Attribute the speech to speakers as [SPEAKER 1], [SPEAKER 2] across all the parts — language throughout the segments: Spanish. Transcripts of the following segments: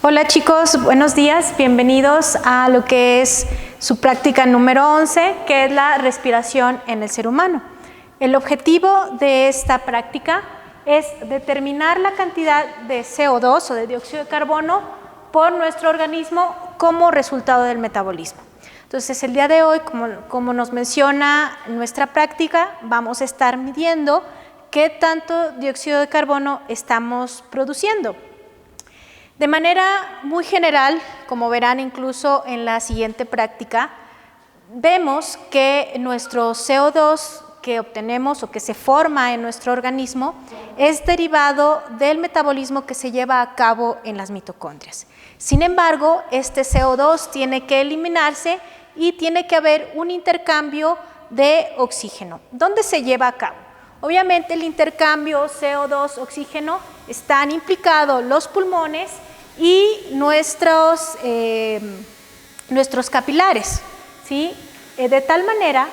[SPEAKER 1] Hola chicos, buenos días, bienvenidos a lo que es su práctica número 11, que es la respiración en el ser humano. El objetivo de esta práctica es determinar la cantidad de CO2 o de dióxido de carbono por nuestro organismo como resultado del metabolismo. Entonces el día de hoy, como nos menciona nuestra práctica, vamos a estar midiendo qué tanto dióxido de carbono estamos produciendo. De manera muy general, como verán incluso en la siguiente práctica, vemos que nuestro CO2 que obtenemos o que se forma en nuestro organismo es derivado del metabolismo que se lleva a cabo en las mitocondrias. Sin embargo, este CO2 tiene que eliminarse y tiene que haber un intercambio de oxígeno. ¿Dónde se lleva a cabo? Obviamente el intercambio CO2-oxígeno están implicados los pulmones y nuestros capilares, ¿sí? De tal manera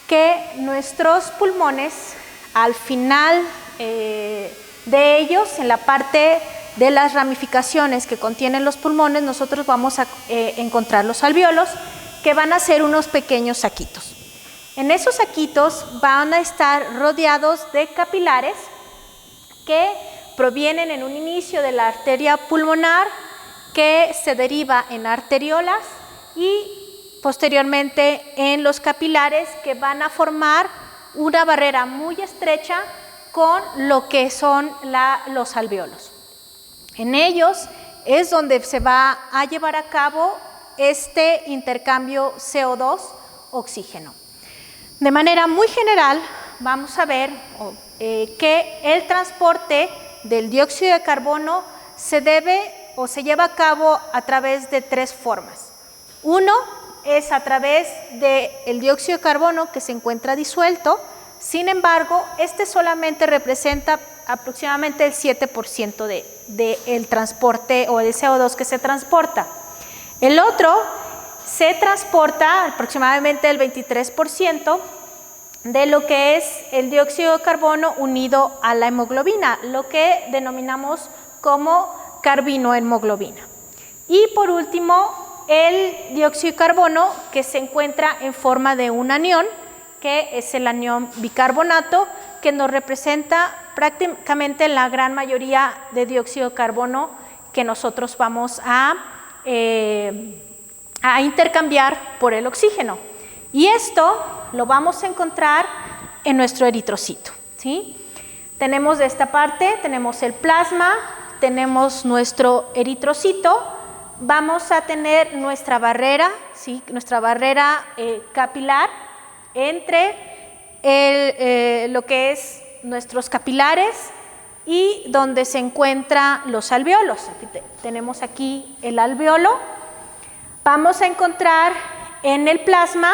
[SPEAKER 1] que nuestros pulmones, al final de ellos, en la parte de las ramificaciones que contienen los pulmones, nosotros vamos a encontrar los alvéolos, que van a ser unos pequeños saquitos. En esos saquitos van a estar rodeados de capilares que provienen en un inicio de la arteria pulmonar, que se deriva en arteriolas y posteriormente en los capilares, que van a formar una barrera muy estrecha con lo que son los alvéolos. En ellos es donde se va a llevar a cabo este intercambio CO2-oxígeno. De manera muy general, vamos a ver que el transporte del dióxido de carbono se lleva a cabo a través de tres formas. Uno es a través del dióxido de carbono que se encuentra disuelto. Sin embargo, este solamente representa aproximadamente el 7% del transporte o del CO2 que se transporta. El otro se transporta aproximadamente el 23% de lo que es el dióxido de carbono unido a la hemoglobina, lo que denominamos como carbinohemoglobina. Y por último, el dióxido de carbono que se encuentra en forma de un anión, que es el anión bicarbonato, que nos representa prácticamente la gran mayoría de dióxido de carbono que nosotros vamos a intercambiar por el oxígeno. Y esto lo vamos a encontrar en nuestro eritrocito, ¿sí? Tenemos de esta parte, tenemos el plasma, tenemos nuestro eritrocito, vamos a tener nuestra barrera, ¿sí? Nuestra barrera capilar entre lo que es nuestros capilares y donde se encuentran los alvéolos. Tenemos aquí el alvéolo. Vamos a encontrar en el plasma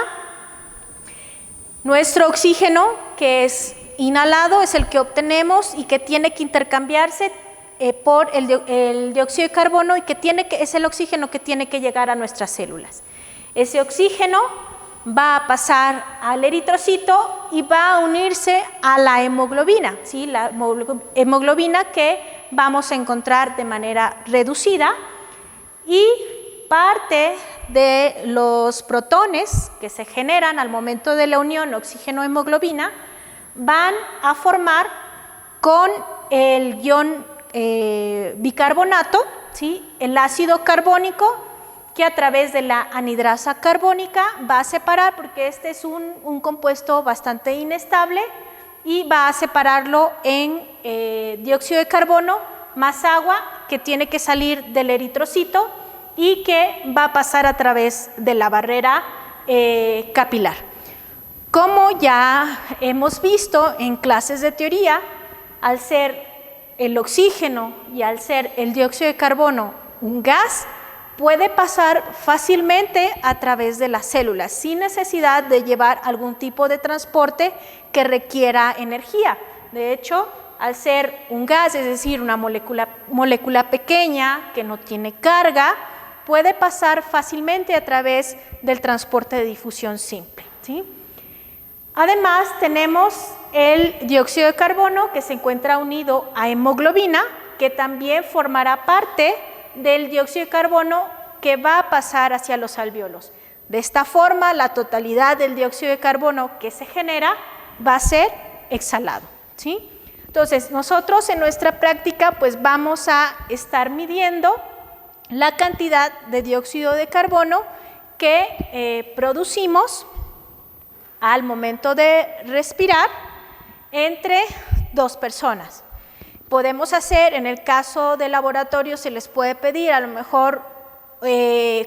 [SPEAKER 1] nuestro oxígeno, que es inhalado, es el que obtenemos y que tiene que intercambiarse por el dióxido de carbono y es el oxígeno que tiene que llegar a nuestras células. Ese oxígeno va a pasar al eritrocito y va a unirse a la hemoglobina, ¿sí? La hemoglobina que vamos a encontrar de manera reducida, y parte de los protones que se generan al momento de la unión oxígeno-hemoglobina van a formar con el ion bicarbonato, ¿sí? El ácido carbónico, que a través de la anhidrasa carbónica va a separar, porque este es un compuesto bastante inestable, y va a separarlo en dióxido de carbono más agua, que tiene que salir del eritrocito y que va a pasar a través de la barrera capilar. Como ya hemos visto en clases de teoría, al ser el oxígeno y al ser el dióxido de carbono un gas, puede pasar fácilmente a través de las células sin necesidad de llevar algún tipo de transporte que requiera energía. De hecho, al ser un gas, es decir, una molécula pequeña que no tiene carga, puede pasar fácilmente a través del transporte de difusión simple, ¿sí? Además, tenemos el dióxido de carbono que se encuentra unido a hemoglobina, que también formará parte del dióxido de carbono que va a pasar hacia los alvéolos. De esta forma, la totalidad del dióxido de carbono que se genera va a ser exhalado, ¿sí? Entonces, nosotros en nuestra práctica pues vamos a estar midiendo la cantidad de dióxido de carbono que producimos al momento de respirar entre dos personas. Podemos hacer, en el caso de laboratorio, se les puede pedir a lo mejor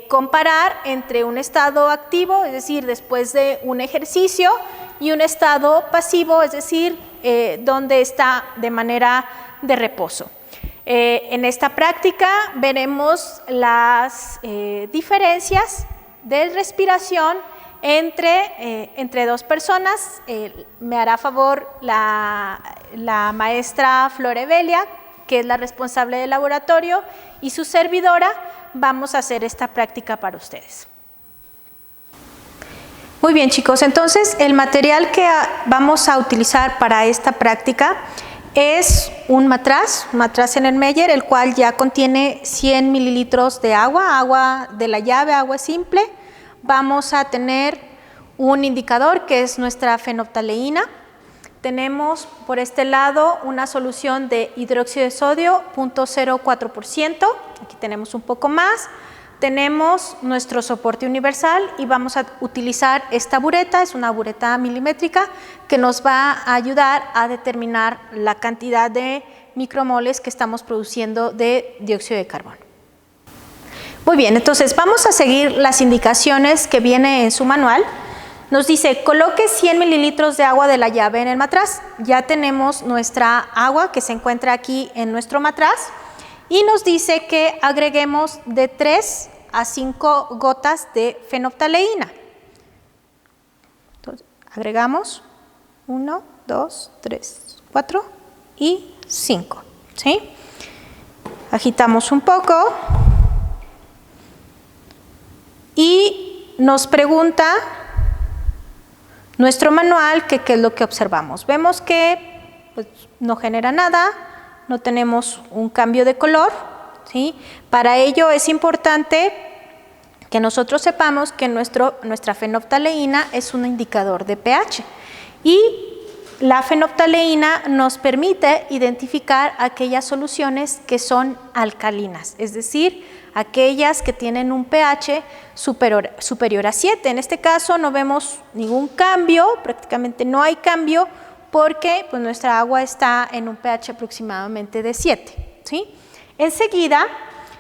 [SPEAKER 1] comparar entre un estado activo, es decir, después de un ejercicio, y un estado pasivo, es decir, donde está de manera de reposo. En esta práctica veremos las diferencias de respiración entre dos personas. Me hará favor la maestra Florebelia, que es la responsable del laboratorio, y su servidora. Vamos a hacer esta práctica para ustedes. Muy bien, chicos, entonces el material que vamos a utilizar para esta práctica es un matraz Erlenmeyer, el cual ya contiene 100 mililitros de agua de la llave, agua simple. Vamos a tener un indicador que es nuestra fenolftaleína. Tenemos por este lado una solución de hidróxido de sodio, 0.04%, aquí tenemos un poco más. Tenemos nuestro soporte universal y vamos a utilizar esta bureta, es una bureta milimétrica que nos va a ayudar a determinar la cantidad de micromoles que estamos produciendo de dióxido de carbono. Muy bien, entonces vamos a seguir las indicaciones que viene en su manual. Nos dice, coloque 100 mililitros de agua de la llave en el matraz. Ya tenemos nuestra agua que se encuentra aquí en nuestro matraz. Y nos dice que agreguemos de 3 a 5 gotas de fenolftaleína. Entonces, agregamos 1, 2, 3, 4 y 5. ¿Sí? Agitamos un poco y nos pregunta nuestro manual que qué es lo que observamos. Vemos que pues, no genera nada. No tenemos un cambio de color, ¿sí? Para ello es importante que nosotros sepamos que nuestra fenolftaleína es un indicador de pH y la fenolftaleína nos permite identificar aquellas soluciones que son alcalinas, es decir, aquellas que tienen un pH superior a 7. En este caso no vemos ningún cambio, prácticamente no hay cambio, porque pues, nuestra agua está en un pH aproximadamente de 7. ¿Sí? Enseguida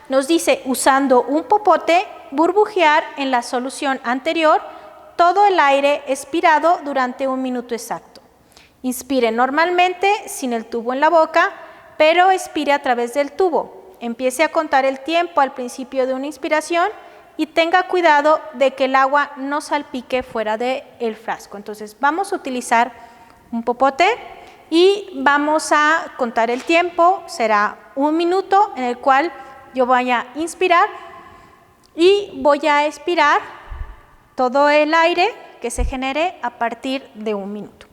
[SPEAKER 1] nos dice, usando un popote, burbujear en la solución anterior todo el aire expirado durante 1 minuto exacto. Inspire normalmente sin el tubo en la boca, pero expire a través del tubo. Empiece a contar el tiempo al principio de una inspiración y tenga cuidado de que el agua no salpique fuera del frasco. Entonces vamos a utilizar un popote y vamos a contar el tiempo, será 1 minuto en el cual yo voy a inspirar y voy a expirar todo el aire que se genere a partir de 1 minuto.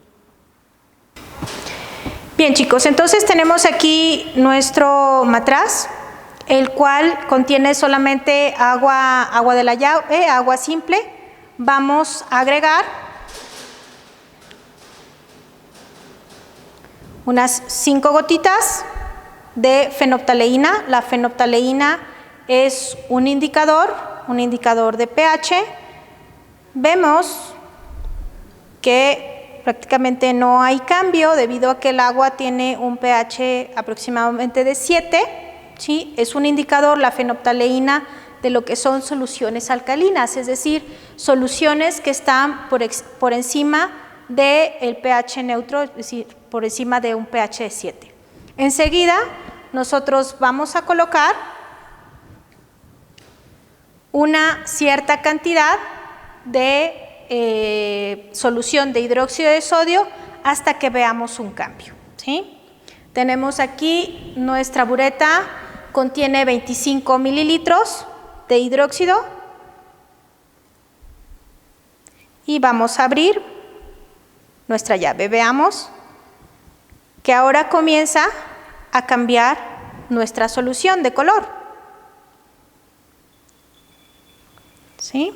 [SPEAKER 1] Bien, chicos, entonces tenemos aquí nuestro matraz, el cual contiene solamente agua de la llave, agua simple. Vamos a agregar unas 5 gotitas de fenolftaleína. La fenolftaleína es un indicador de pH. Vemos que prácticamente no hay cambio debido a que el agua tiene un pH aproximadamente de 7. ¿Sí? Es un indicador, la fenolftaleína, de lo que son soluciones alcalinas, es decir, soluciones que están por encima del pH neutro, es decir, por encima de un pH de 7. Enseguida, nosotros vamos a colocar una cierta cantidad de solución de hidróxido de sodio hasta que veamos un cambio. ¿Sí? Tenemos aquí nuestra bureta, contiene 25 mililitros de hidróxido y vamos a abrir nuestra llave. Veamos que ahora comienza a cambiar nuestra solución de color. ¿sí?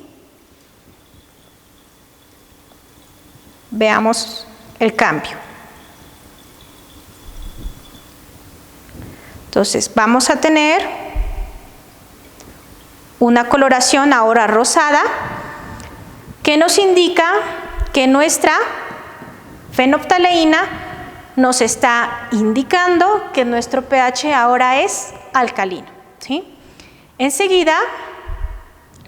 [SPEAKER 1] Veamos el cambio. Entonces, vamos a tener una coloración ahora rosada que nos indica que nuestra fenolftaleína nos está indicando que nuestro pH ahora es alcalino, ¿sí? Enseguida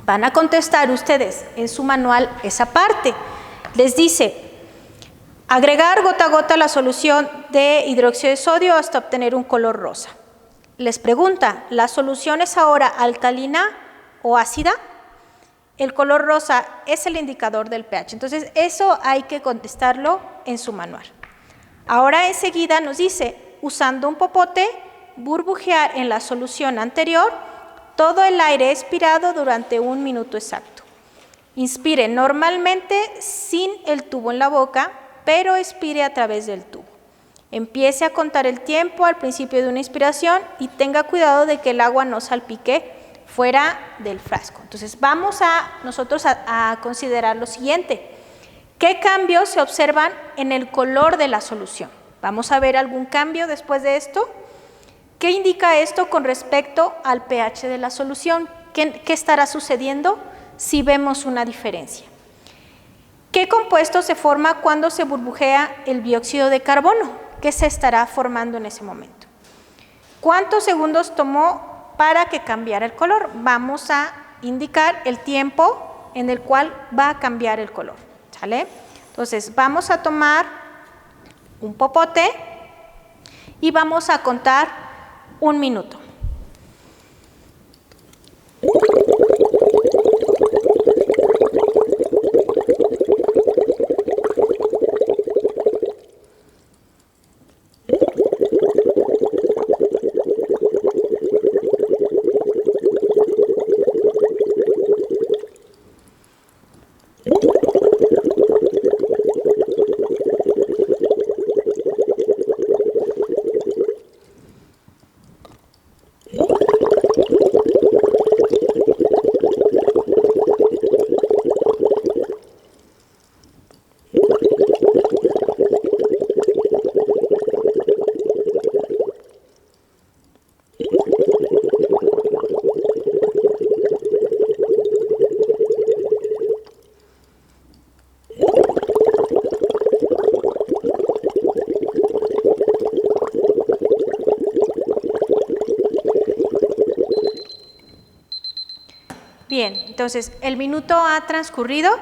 [SPEAKER 1] van a contestar ustedes en su manual esa parte. Les dice, agregar gota a gota la solución de hidróxido de sodio hasta obtener un color rosa. Les pregunta, ¿la solución es ahora alcalina o ácida? El color rosa es el indicador del pH. Entonces, eso hay que contestarlo en su manual. Ahora enseguida nos dice, usando un popote, burbujear en la solución anterior todo el aire expirado durante 1 minuto exacto. Inspire normalmente sin el tubo en la boca, pero expire a través del tubo. Empiece a contar el tiempo al principio de una inspiración y tenga cuidado de que el agua no salpique fuera del frasco. Entonces vamos nosotros a considerar lo siguiente. ¿Qué cambios se observan en el color de la solución? Vamos a ver algún cambio después de esto. ¿Qué indica esto con respecto al pH de la solución? ¿Qué estará sucediendo si vemos una diferencia? ¿Qué compuesto se forma cuando se burbujea el dióxido de carbono? ¿Qué se estará formando en ese momento? ¿Cuántos segundos tomó para que cambiara el color? Vamos a indicar el tiempo en el cual va a cambiar el color. ¿Sale? Entonces vamos a tomar un popote y vamos a contar 1 minuto. Bien, entonces el minuto ha transcurrido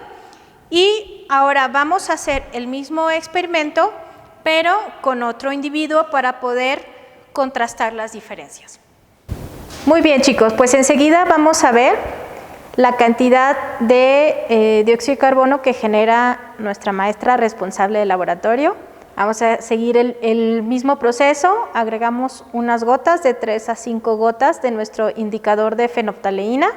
[SPEAKER 1] y ahora vamos a hacer el mismo experimento, pero con otro individuo para poder contrastar las diferencias. Muy bien, chicos, pues enseguida vamos a ver la cantidad de dióxido de carbono que genera nuestra maestra responsable del laboratorio. Vamos a seguir el mismo proceso, agregamos unas gotas de 3 a 5 gotas de nuestro indicador de fenolftaleína.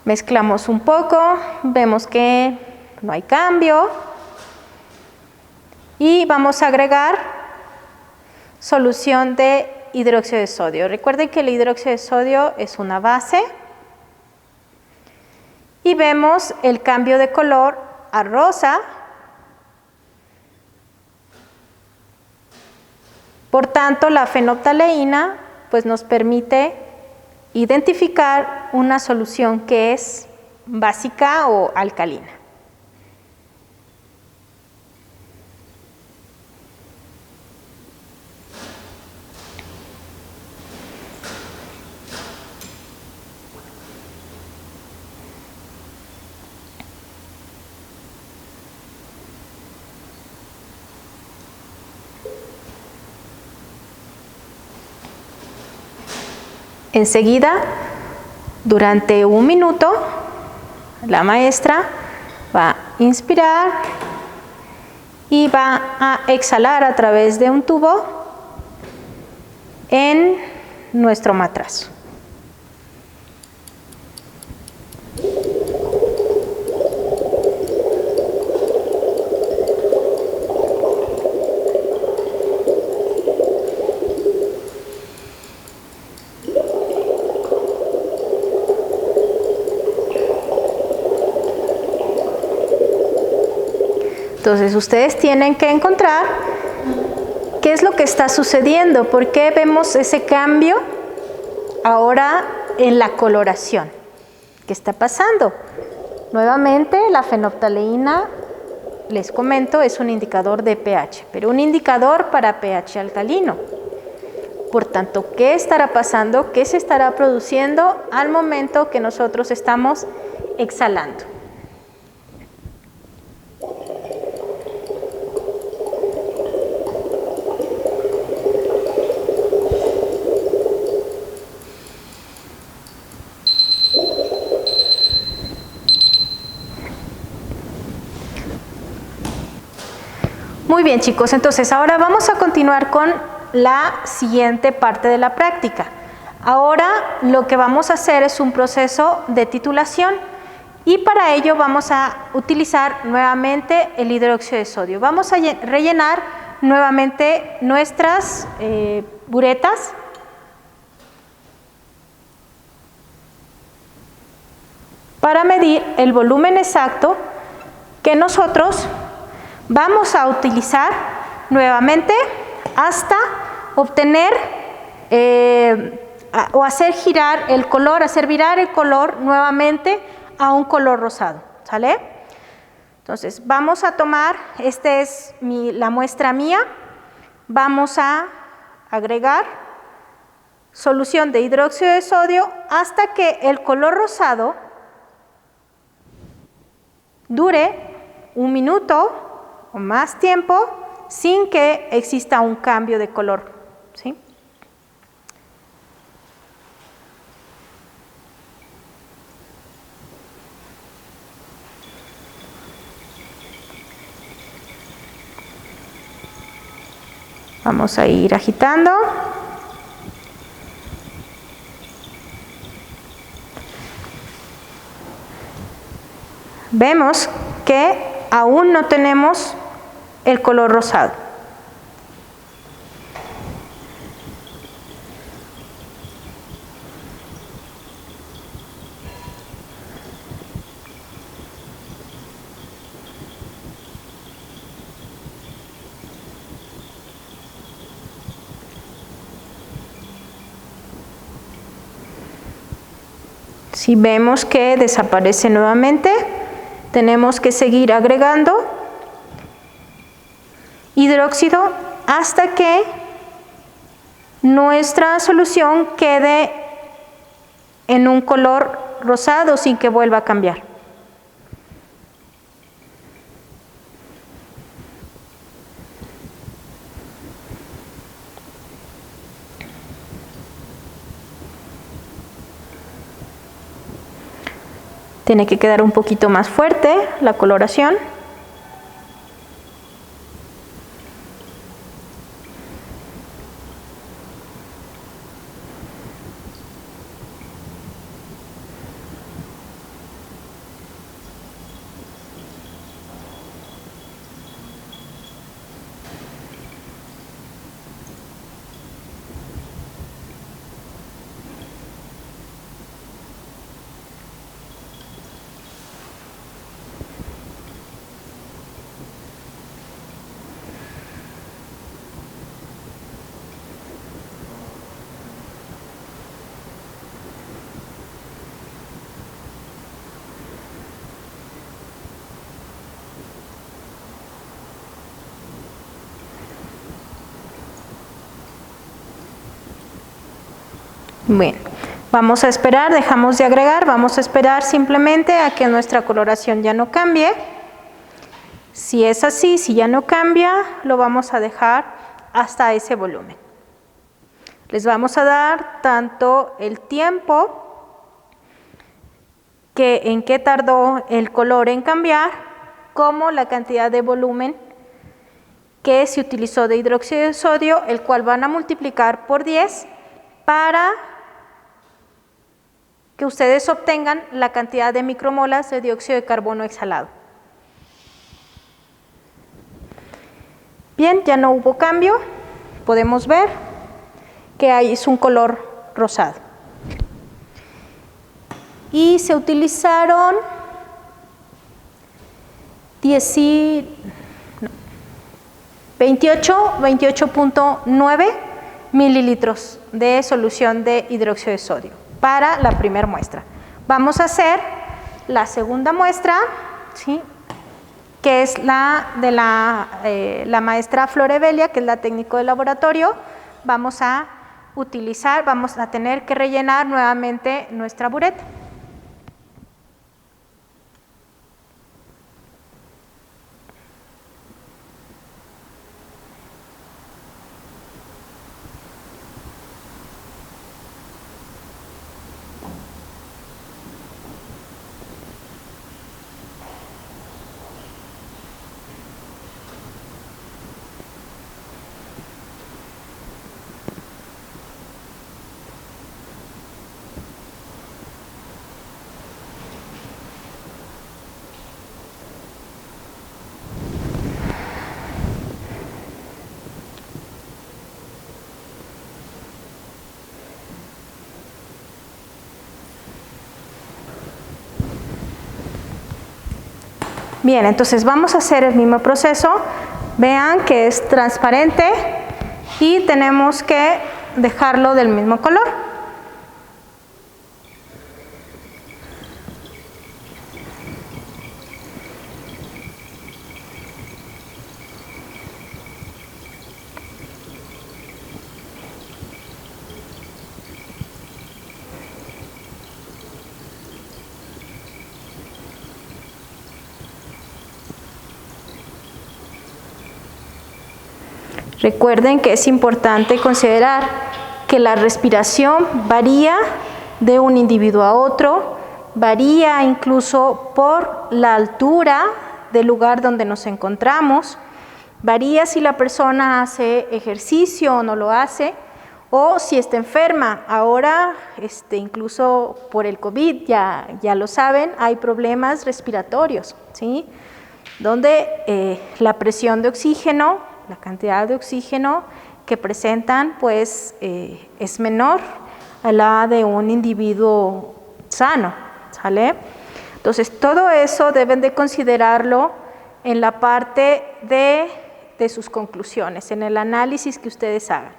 [SPEAKER 1] Mezclamos un poco, vemos que no hay cambio y vamos a agregar solución de hidróxido de sodio. Recuerden que el hidróxido de sodio es una base y vemos el cambio de color a rosa. Por tanto, la fenolftaleína pues, nos permite identificar una solución que es básica o alcalina. Enseguida, durante 1 minuto, la maestra va a inspirar y va a exhalar a través de un tubo en nuestro matrazo. Entonces ustedes tienen que encontrar qué es lo que está sucediendo, por qué vemos ese cambio ahora en la coloración. ¿Qué está pasando? Nuevamente la fenolftaleína, les comento, es un indicador de pH, pero un indicador para pH alcalino. Por tanto, ¿qué estará pasando? ¿Qué se estará produciendo al momento que nosotros estamos exhalando? Muy bien, chicos, entonces ahora vamos a continuar con la siguiente parte de la práctica. Ahora lo que vamos a hacer es un proceso de titulación y para ello vamos a utilizar nuevamente el hidróxido de sodio. Vamos a rellenar nuevamente nuestras buretas. Para medir el volumen exacto que nosotros vamos a utilizar nuevamente hasta obtener o hacer girar el color, hacer virar el color nuevamente a un color rosado, ¿sale? Entonces vamos a tomar, esta es la muestra mía, vamos a agregar solución de hidróxido de sodio hasta que el color rosado dure 1 minuto o más tiempo sin que exista un cambio de color, ¿sí? Vamos a ir agitando. Vemos que aún no tenemos el color rosado. Si vemos que desaparece nuevamente, tenemos que seguir agregando hidróxido hasta que nuestra solución quede en un color rosado sin que vuelva a cambiar. Tiene que quedar un poquito más fuerte la coloración. Bien, vamos a esperar, dejamos de agregar, vamos a esperar simplemente a que nuestra coloración ya no cambie. Si es así, si ya no cambia, lo vamos a dejar hasta ese volumen. Les vamos a dar tanto el tiempo en que tardó el color en cambiar, como la cantidad de volumen que se utilizó de hidróxido de sodio, el cual van a multiplicar por 10 para que ustedes obtengan la cantidad de micromolas de dióxido de carbono exhalado. Bien, ya no hubo cambio, podemos ver que es un color rosado. Y se utilizaron 28.9 mililitros de solución de hidróxido de sodio para la primera muestra. Vamos a hacer la segunda muestra, ¿sí?, que es la de la maestra Florebelia, que es la técnico de laboratorio. Vamos a tener que rellenar nuevamente nuestra bureta. Bien, entonces vamos a hacer el mismo proceso. Vean que es transparente y tenemos que dejarlo del mismo color. Recuerden que es importante considerar que la respiración varía de un individuo a otro, varía incluso por la altura del lugar donde nos encontramos, varía si la persona hace ejercicio o no lo hace, o si está enferma. Ahora, incluso por el COVID, ya lo saben, hay problemas respiratorios, ¿sí?, donde la presión de oxígeno, la cantidad de oxígeno que presentan, pues es menor a la de un individuo sano, ¿sale? Entonces, todo eso deben de considerarlo en la parte de sus conclusiones, en el análisis que ustedes hagan.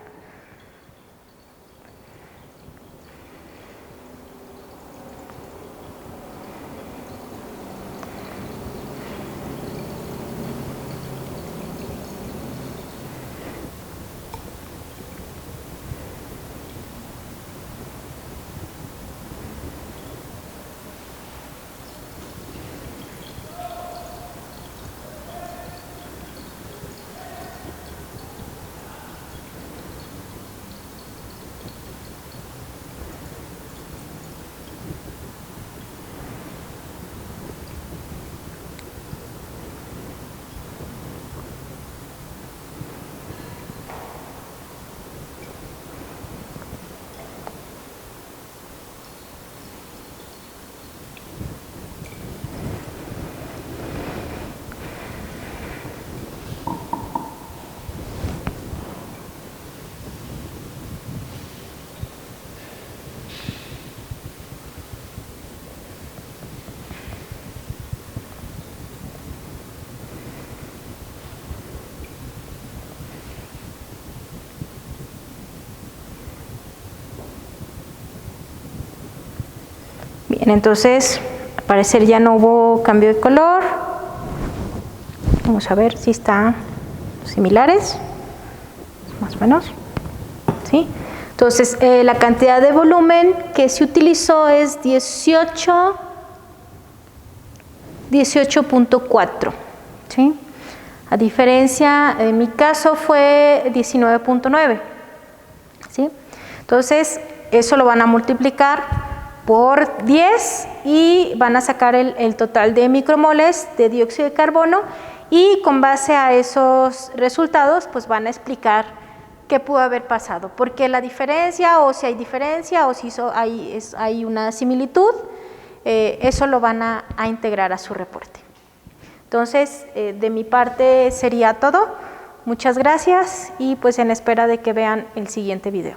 [SPEAKER 1] Bien, entonces, al parecer ya no hubo cambio de color. Vamos a ver si están similares, más o menos, ¿sí? Entonces, la cantidad de volumen que se utilizó es 18.4, ¿sí? A diferencia, en mi caso fue 19.9, ¿sí? Entonces, eso lo van a multiplicar por 10 y van a sacar el total de micromoles de dióxido de carbono, y con base a esos resultados pues van a explicar qué pudo haber pasado, por qué la diferencia, o si hay diferencia, o si hay una similitud. Eso lo van a integrar a su reporte. Entonces, de mi parte sería todo. Muchas gracias y pues en espera de que vean el siguiente video.